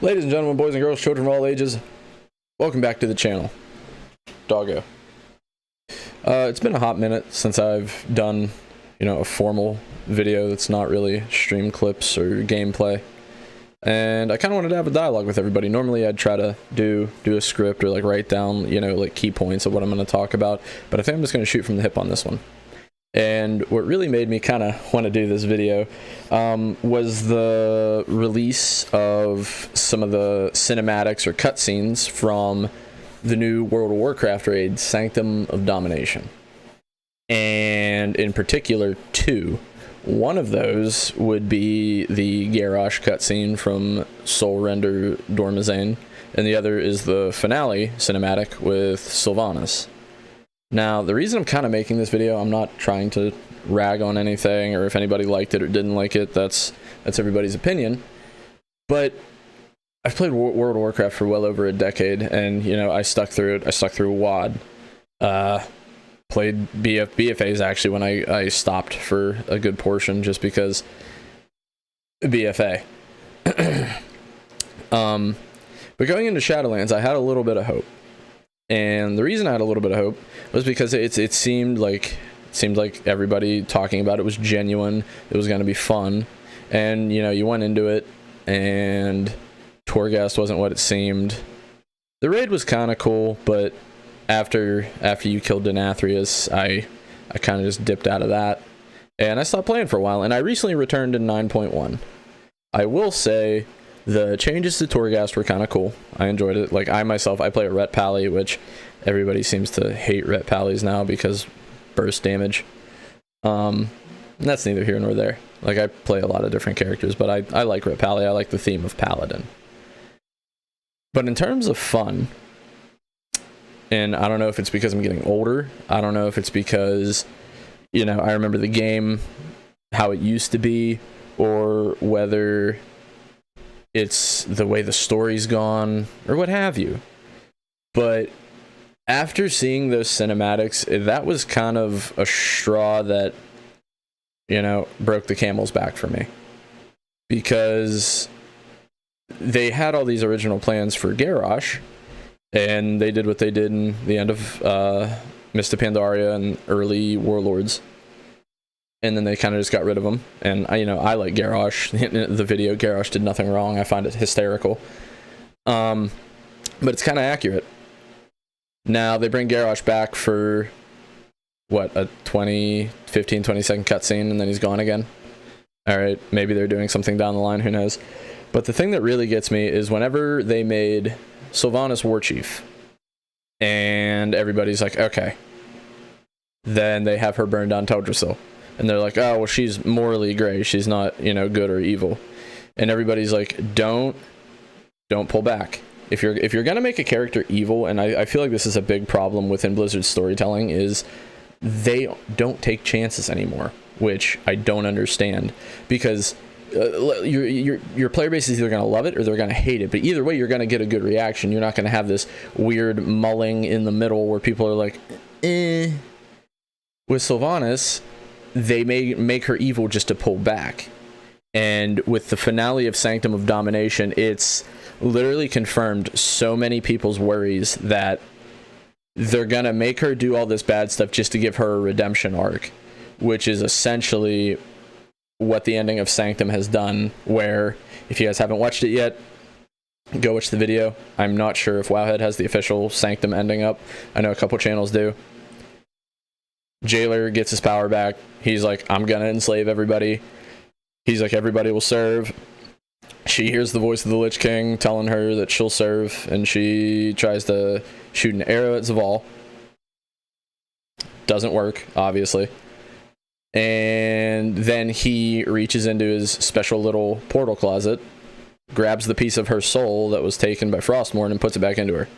Ladies and gentlemen, boys and girls, children of all ages, welcome back to the channel. Doggo. It's been a hot minute since I've done, a formal video that's not really stream clips or gameplay. And I kind of wanted to have a dialogue with everybody. Normally I'd try to do a script or write down, key points of what I'm going to talk about. But I think I'm just going to shoot from the hip on this one. And what really made me kind of want to do this video was the release of some of the cinematics or cutscenes from the new World of Warcraft raid, Sanctum of Domination. And in particular, two. One of those would be the Garrosh cutscene from Soul Render Dormazane, and the other is the finale cinematic with Sylvanas. Now, the reason I'm kind of making this video, I'm not trying to rag on anything, or if anybody liked it or didn't like it, that's everybody's opinion. But I've played World of Warcraft for well over a decade, and, I stuck through it. I stuck through WoD. Played BFAs, actually, when I stopped for a good portion, just because BFA. But going into Shadowlands, I had a little bit of hope. And the reason I had a little bit of hope was because it seemed like everybody talking about it was genuine. It was going to be fun, and you went into it, and Torghast wasn't what it seemed. The raid was kind of cool, but after you killed Denathrius, I kind of just dipped out of that, and I stopped playing for a while. And I recently returned in 9.1. I will say, the changes to Torghast were kind of cool. I enjoyed it. I play a Ret Pally, which everybody seems to hate Ret Pallies now because burst damage. That's neither here nor there. I play a lot of different characters, but I like Ret Pally. I like the theme of Paladin. But in terms of fun, and I don't know if it's because I'm getting older. I don't know if it's because, I remember the game, how it used to be, or whether it's the way the story's gone, or what have you. But after seeing those cinematics, that was kind of a straw that, broke the camel's back for me. Because they had all these original plans for Garrosh, and they did what they did in the end of Mists of Pandaria and early Warlords. And then they kind of just got rid of them. And I like Garrosh. The video Garrosh did nothing wrong. I find it hysterical. But it's kind of accurate. Now they bring Garrosh back for what, a 15, 20 second cutscene, and then he's gone again. All right, maybe they're doing something down the line. Who knows? But the thing that really gets me is whenever they made Sylvanas Warchief, and everybody's like, okay, then they have her burn down Teldrassil. And they're like, oh, well, she's morally gray. She's not, good or evil. And everybody's like, don't pull back. If you're gonna make a character evil, and I feel like this is a big problem within Blizzard's storytelling, is they don't take chances anymore, which I don't understand, because your player base is either gonna love it or they're gonna hate it. But either way, you're gonna get a good reaction. You're not gonna have this weird mulling in the middle where people are like, eh. With Sylvanas, they may make her evil just to pull back. And with the finale of Sanctum of Domination, it's literally confirmed so many people's worries that they're gonna make her do all this bad stuff just to give her a redemption arc, which is essentially what the ending of Sanctum has done, where, if you guys haven't watched it yet, go watch the video. I'm not sure if Wowhead has the official Sanctum ending up. I know a couple channels do. Jailer gets his power back. He's like, I'm gonna enslave everybody. He's like, everybody will serve. She hears the voice of the Lich King telling her that she'll serve, and she tries to shoot an arrow at Zaval. Doesn't work, obviously. And then he reaches into his special little portal closet, grabs the piece of her soul that was taken by Frostmourne, and puts it back into her.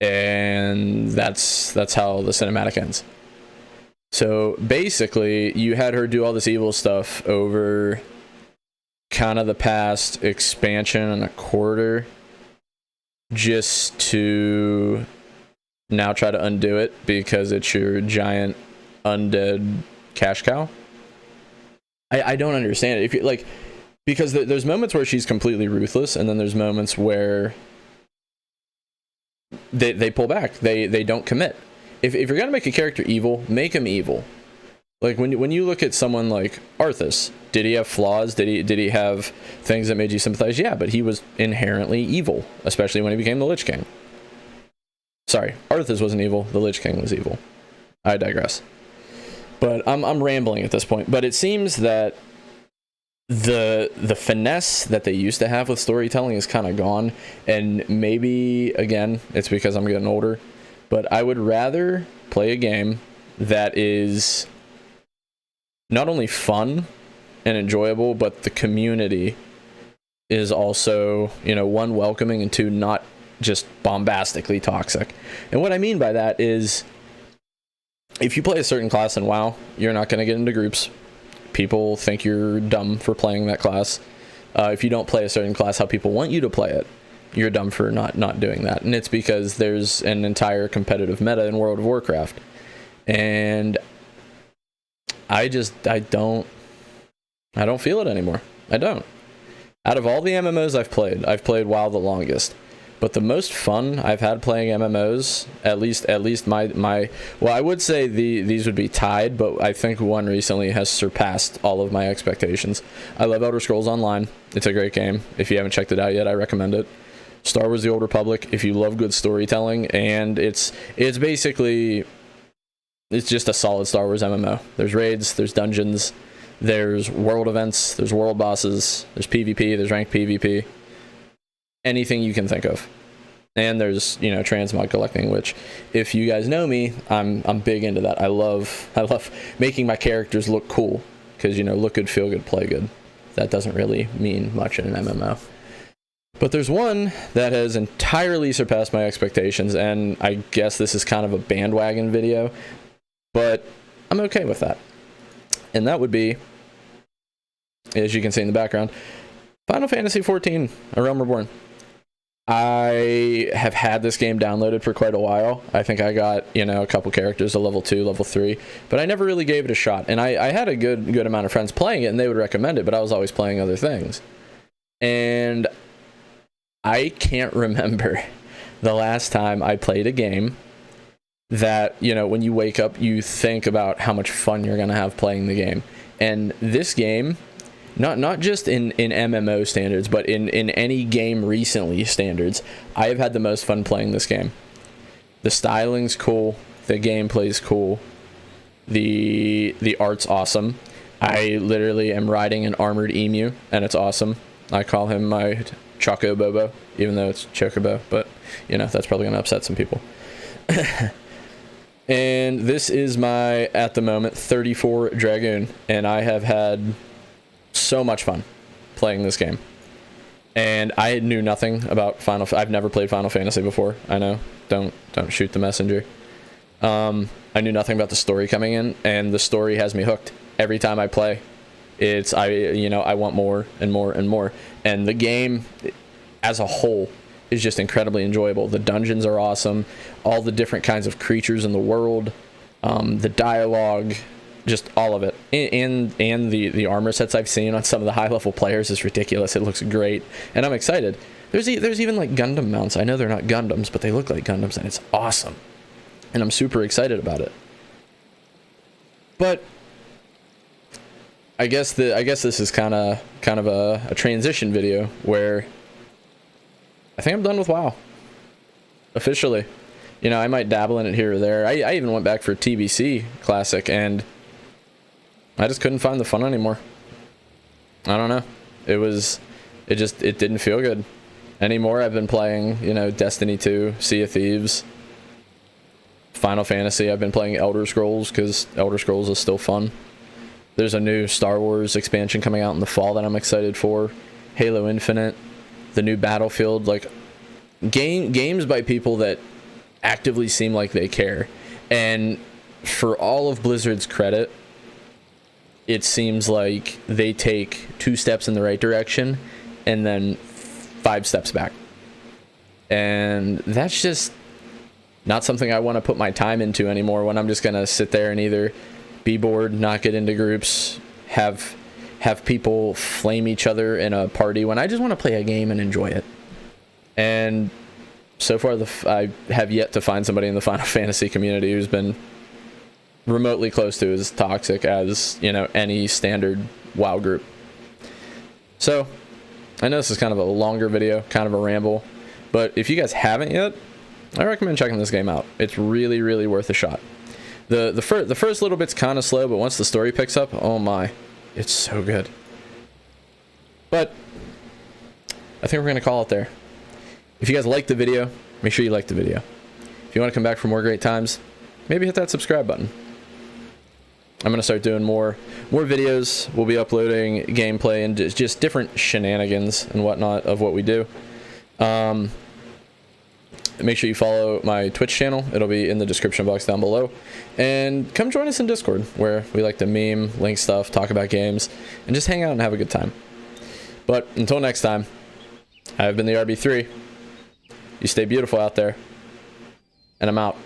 And that's how the cinematic ends. So basically, you had her do all this evil stuff over kind of the past expansion and a quarter, just to now try to undo it because it's your giant undead cash cow. I don't understand it. If you because there's moments where she's completely ruthless, and then there's moments where they pull back. They don't commit. If you're gonna make a character evil, make him evil. Like when you look at someone like Arthas, did he have flaws? Did he have things that made you sympathize? Yeah, but he was inherently evil, especially when he became the Lich King. Sorry, Arthas wasn't evil. The Lich King was evil. I digress. But I'm rambling at this point. But it seems that the finesse that they used to have with storytelling is kind of gone, and maybe again it's because I'm getting older, but I would rather play a game that is not only fun and enjoyable, but the community is also, you know, one, welcoming, and two, not just bombastically toxic. And what I mean by that is, if you play a certain class in WoW, you're not going to get into groups. People think you're dumb for playing that class. If you don't play a certain class how people want you to play it, you're dumb for not doing that. And it's because there's an entire competitive meta in World of Warcraft. And I don't feel it anymore. I don't. Out of all the MMOs I've played WoW the longest. But the most fun I've had playing MMOs, at least my well, I would say these would be tied, but I think one recently has surpassed all of my expectations. I love Elder Scrolls Online. It's a great game. If you haven't checked it out yet, I recommend it. Star Wars: The Old Republic, if you love good storytelling, and it's basically, it's just a solid Star Wars MMO. There's raids, there's dungeons, there's world events, there's world bosses, there's PvP, there's ranked PvP. Anything you can think of. And there's, you know, transmog collecting, which, if you guys know me, I'm big into that. I love making my characters look cool, because, you know, look good, feel good, play good. That doesn't really mean much in an MMO. But there's one that has entirely surpassed my expectations, and I guess this is kind of a bandwagon video, but I'm okay with that. And that would be, as you can see in the background, Final Fantasy XIV: A Realm Reborn. I have had this game downloaded for quite a while. I think I got, you know, a couple characters to level 2, level 3, but I never really gave it a shot. And I had a good amount of friends playing it, and they would recommend it, but I was always playing other things. And I can't remember the last time I played a game that, you know, when you wake up, you think about how much fun you're going to have playing the game. And this game, not just in MMO standards, but in any game recently standards, I have had the most fun playing this game. The styling's cool, the gameplay's cool, the art's awesome. I literally am riding an armored emu, and it's awesome. I call him my Choco Bobo, even though it's Chocobo, but, you know, that's probably going to upset some people. And this is my, at the moment, 34 Dragoon, and I have had so much fun playing this game. And I knew nothing about I've never played Final Fantasy before. I know, don't shoot the messenger. I knew nothing about the story coming in, and the story has me hooked every time I play. I want more and more and more. And the game as a whole is just incredibly enjoyable. The dungeons are awesome, all the different kinds of creatures in the world, the dialogue, just all of it. And the armor sets I've seen on some of the high level players is ridiculous. It looks great, and I'm excited. There's even like Gundam mounts. I know they're not Gundams, but they look like Gundams, and it's awesome. And I'm super excited about it. But I guess this is kind of a transition video where I think I'm done with WoW. Officially. You know, I might dabble in it here or there. I even went back for TBC Classic, and I just couldn't find the fun anymore. I don't know. It didn't feel good anymore. I've been playing, you know, Destiny 2, Sea of Thieves, Final Fantasy. I've been playing Elder Scrolls because Elder Scrolls is still fun. There's a new Star Wars expansion coming out in the fall that I'm excited for. Halo Infinite, the new Battlefield, like games by people that actively seem like they care. And for all of Blizzard's credit, it seems like they take 2 steps in the right direction and then 5 steps back. And that's just not something I want to put my time into anymore, when I'm just going to sit there and either be bored, not get into groups, have have people flame each other in a party when I just want to play a game and enjoy it. And so far, I have yet to find somebody in the Final Fantasy community who's been remotely close to as toxic as, you know, any standard WoW group. So, I know this is kind of a longer video, kind of a ramble, but if you guys haven't yet, I recommend checking this game out. It's really, really worth a shot. The first little bit's kind of slow, but once the story picks up, oh my, it's so good. But I think we're going to call it there. If you guys liked the video, make sure you like the video. If you want to come back for more great times, maybe hit that subscribe button. I'm going to start doing more videos. We'll be uploading gameplay and just different shenanigans and whatnot of what we do. Make sure you follow my Twitch channel. It'll be in the description box down below. And come join us in Discord, where we like to meme, link stuff, talk about games, and just hang out and have a good time. But until next time, I've been the RB3. You stay beautiful out there, and I'm out.